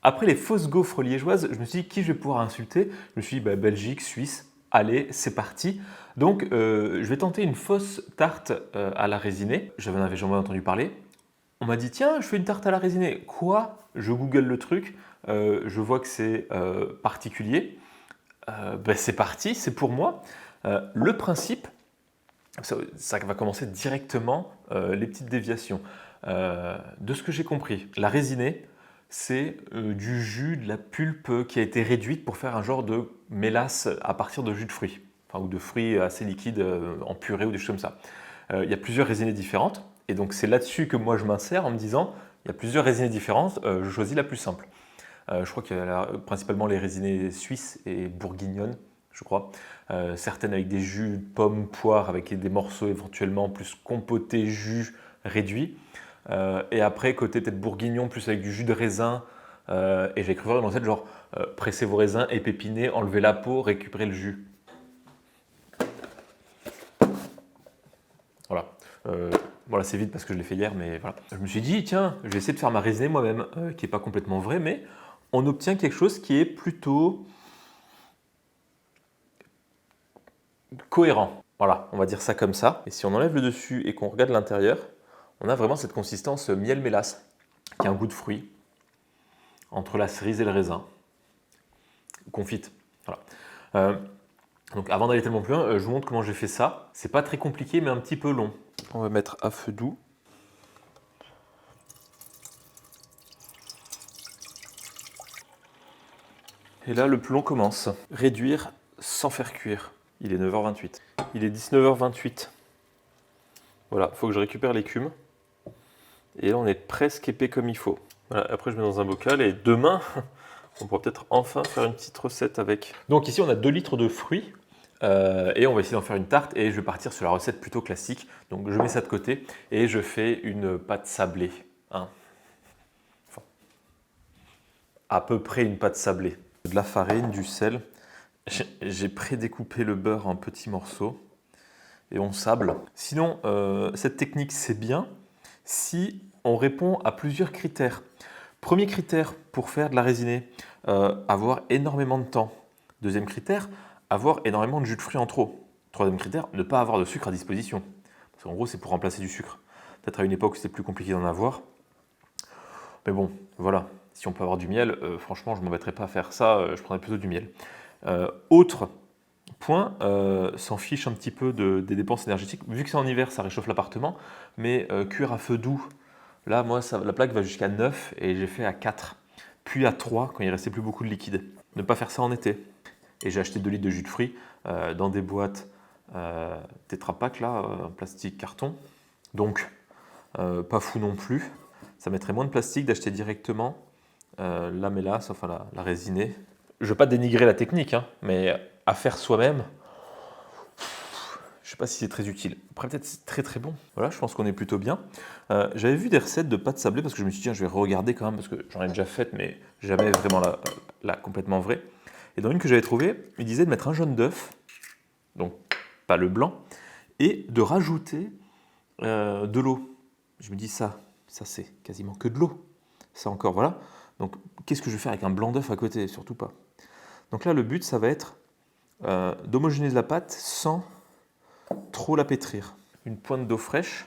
Après les fausses gaufres liégeoises, je me suis dit qui je vais pouvoir insulter. Je me suis dit Belgique, Suisse, allez, c'est parti. Donc je vais tenter une fausse tarte à la résinée. Je n'en avais jamais entendu parler. On m'a dit tiens, je fais une tarte à la résinée. Quoi? Je google le truc, je vois que c'est particulier. C'est parti, c'est pour moi. Le principe, ça va commencer directement les petites déviations. De ce que j'ai compris, la résinée, c'est du jus, de la pulpe qui a été réduite pour faire un genre de mélasse à partir de jus de fruits, enfin, ou de fruits assez liquides en purée ou des choses comme ça. Il y a plusieurs résinées différentes, et donc c'est là-dessus que moi je m'insère en me disant, il y a plusieurs résinées différentes, je choisis la plus simple. Je crois qu'il y a principalement les résinées suisses et bourguignonnes, je crois. Certaines avec des jus de pommes, poires, avec des morceaux éventuellement plus compotés, jus réduits. Et après, côté peut-être bourguignon, plus avec du jus de raisin. Et j'ai cru voir une recette genre pressez vos raisins, épépinez, enlevez la peau, récupérez le jus. Voilà. Voilà, c'est vite parce que je l'ai fait hier, mais voilà. Je me suis dit, tiens, je vais essayer de faire ma résinée moi-même, qui n'est pas complètement vrai, mais on obtient quelque chose qui est plutôt cohérent. Voilà, on va dire ça comme ça. Et si on enlève le dessus et qu'on regarde l'intérieur, on a vraiment cette consistance miel-mélasse, qui a un goût de fruit, entre la cerise et le raisin, confite. Voilà. Donc avant d'aller tellement plus loin, je vous montre comment j'ai fait ça. C'est pas très compliqué, mais un petit peu long. On va mettre à feu doux. Et là, le plus long commence. Réduire sans faire cuire. Il est 9h28. Il est 19h28. Voilà, il faut que je récupère l'écume. Et là, on est presque épais comme il faut. Voilà, après, je mets dans un bocal et demain, on pourra peut-être enfin faire une petite recette avec. Donc ici, on a 2 litres de fruits. Et on va essayer d'en faire une tarte et je vais partir sur la recette plutôt classique. Donc je mets ça de côté et je fais une pâte sablée. Hein. Enfin, à peu près une pâte sablée. De la farine, du sel. J'ai prédécoupé le beurre en petits morceaux et on sable. Sinon, cette technique, c'est bien si on répond à plusieurs critères. Premier critère pour faire de la résinée, avoir énormément de temps. Deuxième critère, avoir énormément de jus de fruits en trop. Troisième critère, ne pas avoir de sucre à disposition. Parce qu'en gros, c'est pour remplacer du sucre. Peut-être à une époque, c'était plus compliqué d'en avoir. Mais bon, voilà. Si on peut avoir du miel, franchement, je ne m'embêterais pas à faire ça. Je prendrais plutôt du miel. Autre point, s'en fiche un petit peu des dépenses énergétiques. Vu que c'est en hiver, ça réchauffe l'appartement. Mais cuire à feu doux, là, moi, la plaque va jusqu'à 9 et j'ai fait à 4. Puis à 3 quand il restait plus beaucoup de liquide. Ne pas faire ça en été. Et j'ai acheté 2 litres de jus de fruits dans des boîtes Tetra Pak, là, en plastique carton. Donc, pas fou non plus. Ça mettrait moins de plastique d'acheter directement la mélasse, enfin la résinée. Je ne veux pas dénigrer la technique, hein, mais à faire soi-même, je ne sais pas si c'est très utile. Après, peut-être c'est très très bon. Voilà, je pense qu'on est plutôt bien. J'avais vu des recettes de pâte sablée parce que je me suis dit, tiens, je vais regarder quand même parce que j'en ai déjà faite, mais jamais vraiment la complètement vraie. Et dans une que j'avais trouvée, il disait de mettre un jaune d'œuf, donc pas le blanc, et de rajouter de l'eau. Je me dis ça c'est quasiment que de l'eau. Ça encore, voilà. Donc qu'est-ce que je vais faire avec un blanc d'œuf à côté? Surtout pas. Donc là, le but, ça va être d'homogénéiser la pâte sans trop la pétrir. Une pointe d'eau fraîche,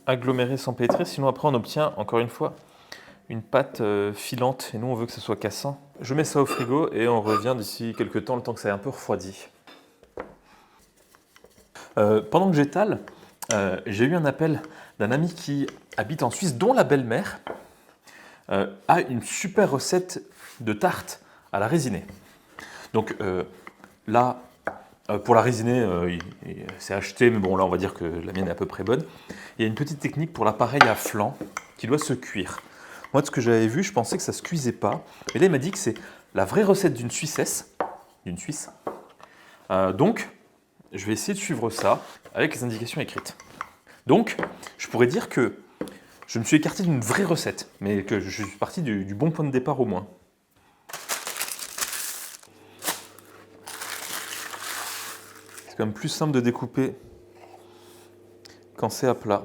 agglomérée sans pétrir, sinon après on obtient, encore une fois, une pâte filante, et nous on veut que ce soit cassant. Je mets ça au frigo et on revient d'ici quelques temps, le temps que ça ait un peu refroidi. Pendant que j'étale, j'ai eu un appel d'un ami qui habite en Suisse, dont la belle-mère a une super recette de tarte à la résinée. Donc là, pour la résinée, c'est acheté, mais bon là on va dire que la mienne est à peu près bonne. Il y a une petite technique pour l'appareil à flanc qui doit se cuire. Moi, de ce que j'avais vu, je pensais que ça ne se cuisait pas. Mais là, il m'a dit que c'est la vraie recette d'une Suissesse, d'une Suisse. Donc, je vais essayer de suivre ça avec les indications écrites. Donc, je pourrais dire que je me suis écarté d'une vraie recette, mais que je suis parti du bon point de départ au moins. C'est quand même plus simple de découper quand c'est à plat.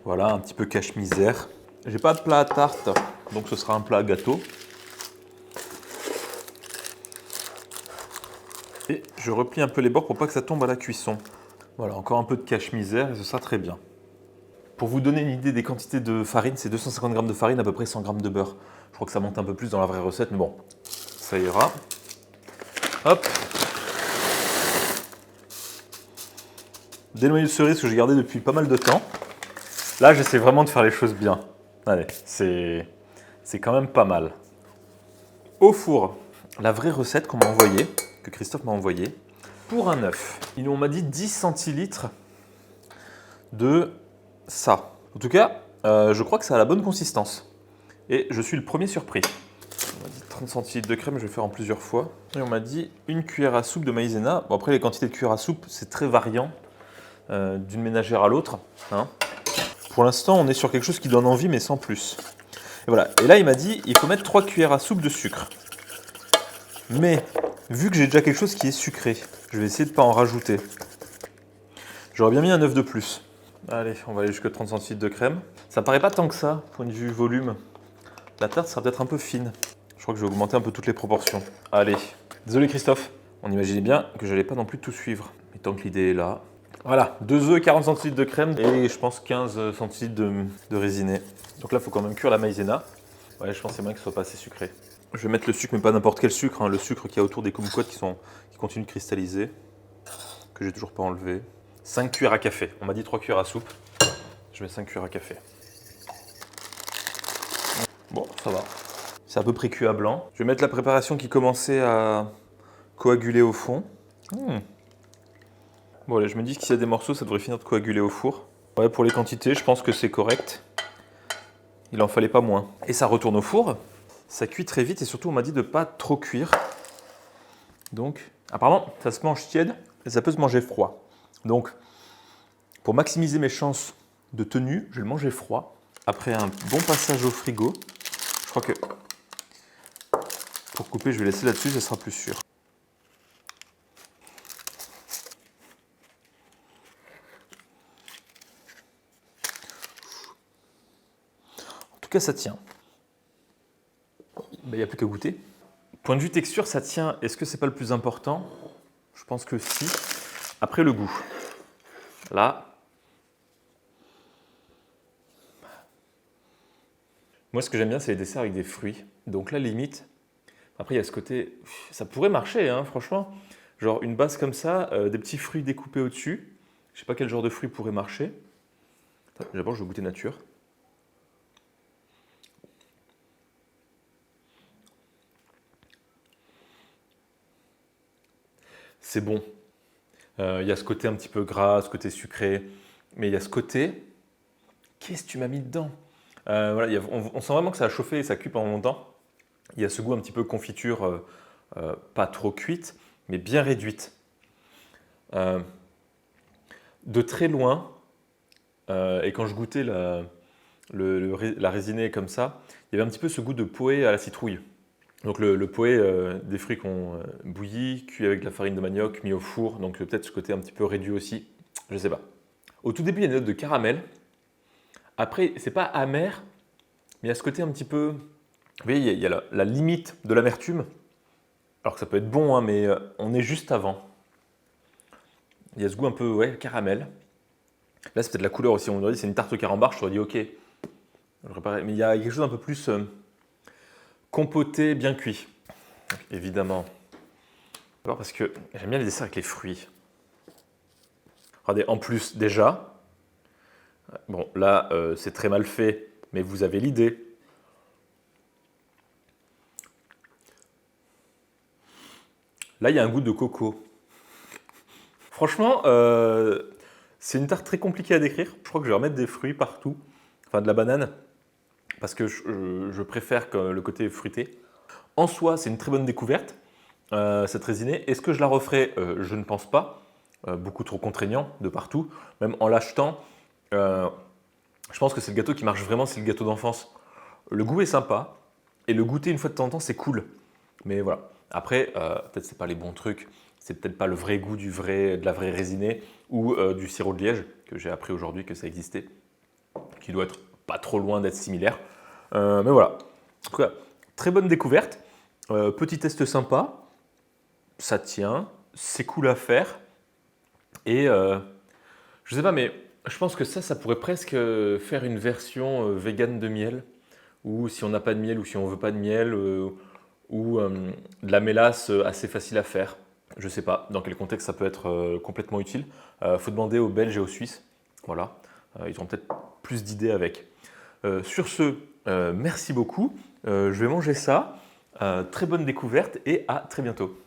Voilà, un petit peu cache-misère. J'ai pas de plat à tarte, donc ce sera un plat à gâteau. Je replie un peu les bords pour pas que ça tombe à la cuisson. Voilà, encore un peu de cache-misère et ce sera très bien. Pour vous donner une idée des quantités de farine, c'est 250 g de farine, à peu près 100 g de beurre. Je crois que ça monte un peu plus dans la vraie recette, mais bon, ça ira. Hop. Des noyaux de cerise que j'ai gardé depuis pas mal de temps. Là, j'essaie vraiment de faire les choses bien. Allez, c'est quand même pas mal. Au four, la vraie recette qu'on m'a envoyée, que Christophe m'a envoyée, pour un œuf. On m'a dit 10 centilitres de ça. En tout cas, je crois que ça a la bonne consistance. Et je suis le premier surpris. On m'a dit 30 centilitres de crème, je vais faire en plusieurs fois. Et on m'a dit une cuillère à soupe de maïzena. Bon, après, les quantités de cuillères à soupe, c'est très variant d'une ménagère à l'autre. Hein. Pour l'instant, on est sur quelque chose qui donne envie, mais sans plus. Et voilà. Et là, il m'a dit, il faut mettre 3 cuillères à soupe de sucre. Mais, vu que j'ai déjà quelque chose qui est sucré, je vais essayer de ne pas en rajouter. J'aurais bien mis un œuf de plus. Allez, on va aller jusqu'à 30 centilitres de crème. Ça paraît pas tant que ça, point de vue volume. La tarte sera peut-être un peu fine. Je crois que je vais augmenter un peu toutes les proportions. Allez, désolé Christophe. On imaginait bien que j'allais pas non plus tout suivre. Mais tant que l'idée est là. Voilà, 2 œufs, 40 centilitres de crème et je pense 15 centilitres de raisiné. Donc là, il faut quand même cuire la maïzena. Ouais, je pensais bien que ce soit pas assez sucré. Je vais mettre le sucre, mais pas n'importe quel sucre. Hein. Le sucre qu'il y a autour des kumquats qui continuent de cristalliser. Que j'ai toujours pas enlevé. 5 cuillères à café. On m'a dit 3 cuillères à soupe. Je mets 5 cuillères à café. Bon, ça va. C'est à peu près cuit à blanc. Je vais mettre la préparation qui commençait à coaguler au fond. Bon, allez, je me dis que s'il y a des morceaux, ça devrait finir de coaguler au four. Ouais, pour les quantités, je pense que c'est correct. Il en fallait pas moins. Et ça retourne au four. Ça cuit très vite et surtout, on m'a dit de ne pas trop cuire. Donc, apparemment, ça se mange tiède et ça peut se manger froid. Donc, pour maximiser mes chances de tenue, je vais le manger froid. Après un bon passage au frigo, je crois que pour couper, je vais laisser là-dessus, ça sera plus sûr. En tout cas, ça tient. Il n'y a plus qu'à goûter. Point de vue texture, ça tient. Est-ce que c'est pas le plus important? Je pense que si. Après, le goût. Là. Moi, ce que j'aime bien, c'est les desserts avec des fruits. Donc là, limite, après, il y a ce côté... Ça pourrait marcher, hein, franchement. Genre une base comme ça, des petits fruits découpés au-dessus. Je sais pas quel genre de fruits pourrait marcher. D'abord, je vais goûter nature. C'est bon. Il y a ce côté un petit peu gras, ce côté sucré. Mais il y a ce côté... Qu'est-ce que tu m'as mis dedans? Voilà, on sent vraiment que ça a chauffé et ça cuit pendant longtemps. Il y a ce goût un petit peu confiture, pas trop cuite, mais bien réduite. De très loin, et quand je goûtais la résinée comme ça, il y avait un petit peu ce goût de poé à la citrouille. Donc le poé, des fruits qu'on bouillit, cuit avec de la farine de manioc, mis au four, donc peut-être ce côté un petit peu réduit aussi, je ne sais pas. Au tout début, il y a une note de caramel. Après, c'est pas amer, mais il y a ce côté un petit peu... Vous voyez, il y a la limite de l'amertume. Alors que ça peut être bon, hein, mais on est juste avant. Il y a ce goût un peu ouais, caramel. Là, c'est peut-être la couleur aussi. On aurait dit c'est une tarte au carambar, je t'aurais dit ok. Mais il y a quelque chose d'un peu plus compoté, bien cuit. Donc, évidemment. D'abord parce que j'aime bien les desserts avec les fruits. Regardez, en plus, déjà, bon, là, c'est très mal fait, mais vous avez l'idée. Là, il y a un goût de coco. Franchement, c'est une tarte très compliquée à décrire. Je crois que je vais remettre des fruits partout, enfin de la banane, parce que je préfère le côté fruité. En soi, c'est une très bonne découverte, cette résinée. Est-ce que je la referai? Je ne pense pas. Beaucoup trop contraignant de partout. Même en l'achetant, je pense que c'est le gâteau qui marche vraiment, c'est le gâteau d'enfance. Le goût est sympa, et le goûter une fois de temps en temps, c'est cool. Mais voilà. Après, peut-être c'est pas les bons trucs. C'est peut-être pas le vrai goût de la vraie résinée ou du sirop de liège, que j'ai appris aujourd'hui que ça existait, qui doit être pas trop loin d'être similaire. Mais voilà. En tout cas, très bonne découverte. Petit test sympa. Ça tient. c'est cool à faire. Et je sais pas, mais je pense que ça pourrait presque faire une version vegan de miel. Ou si on n'a pas de miel ou si on veut pas de miel. Ou de la mélasse assez facile à faire. Je sais pas dans quel contexte ça peut être complètement utile. Faut demander aux Belges et aux Suisses. Voilà. Ils auront peut-être plus d'idées avec. Sur ce, merci beaucoup. Je vais manger ça. Très bonne découverte et à très bientôt.